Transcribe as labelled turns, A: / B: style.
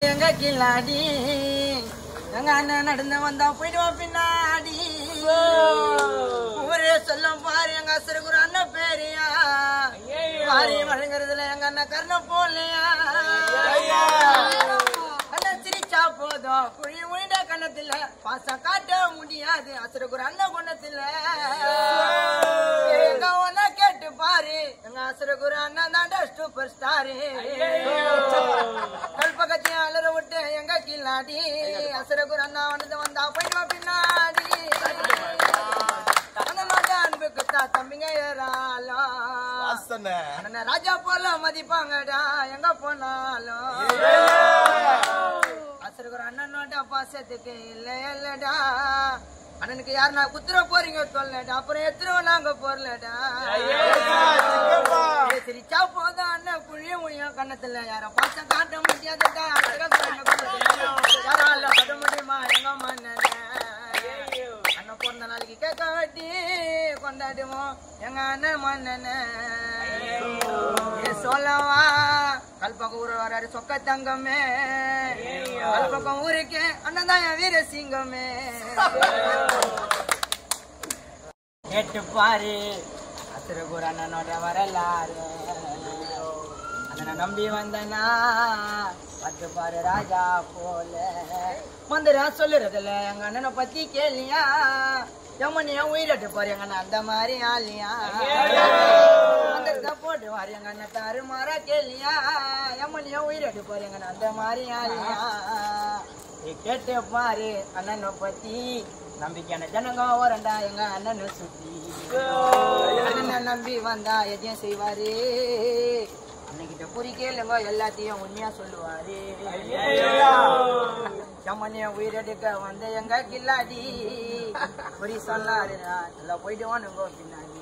A: எங்க கில்லாடி எங்க அண்ணன் நடந்து வந்தா போயிடுவோம் பின்னாடி ஊரே சொல்லும் பாரு எங்க அசருக்குற அண்ணன் பேரியா மாறி வழங்குறதுல எங்க அண்ணன் கருணை போலையா அண்ணன் சிரிச்சா போதும் குழி உயிட கண்ணத்துல பாசம் காட்ட முடியாது அசருக்குற அண்ணன் குணத்துல எங்க ஒன்ன கேட்டு பாரு எங்க அசருக்குற அண்ணன் தாண்டா சூப்பர் ஸ்டாரு கல்பகத்தையும் அலற விட்டு எங்க கில்லாடி அசரகுரு அண்ணா வந்து வந்தா போயிடுவா பின்னாடி அன்புக்கு தம்பிங்க ஏறாலும் ராஜா போல மதிப்பாங்கடா எங்க போனாலும் அசரகுரு அண்ணனோட பாசத்துக்கு இல்லடா அண்ணனுக்கு யாருன்னா குத்துற போறீங்க சொல்லடா அப்புறம் எத்தனை நாங்க போறலடா சிரிச்சா போதும் அண்ணன் புழிய முடியும் கண்ணத்துல யாரும் பாசம் காட்ட முடியாதுடா யாரால பட முடியுமா எங்க மன்னன் அண்ணன் பிறந்த நாளைக்கு கேட்க வெட்டி கொண்டாடுவோம் எங்க அண்ணன் மன்னன் சொல்லவா கல்பக்கம் ஊர் வராரு சொக்க தங்கமே கல்பக்கம் ஊருக்கு அண்ணன் தான் என் வீர சிங்கமே கேட்டு பாரு அசுரகுரு அண்ணனோட வரலாறு அண்ணனை நம்பி வந்தனா பத்து பாரு ராஜா போல மந்திரா சொல்லுறதுல எங்க அண்ணனை பத்தி கேளியா எம்மனியா உயிரிட்டு பாரு எங்க அண்ணன் அந்த மாதிரி ஆலியா மந்திரத்தை போட்டு வாரு எங்க அண்ணன் தாரு மாறா கேளியா எம்மனியா உயிரிட்டு பாரு எங்க அண்ணன் அந்த மாதிரி ஆலியா கேட்டு பாரு அண்ணனை பத்தி நம்பிக்கையான ஜனங்க வரண்டா எங்க அண்ணனை சுத்தி அண்ணன் நம்பி வந்தா எதையும் செய்வாரு அண்ணகிட்ட புரி கேளுங்க எல்லாத்தையும் உண்மையா சொல்லுவாரு எம்மனிய உயிரெடுக்க வந்த எங்க கில்லாடி புரி சொன்னாரு நல்லா போயிட்டு வானுங்க பின்னாடி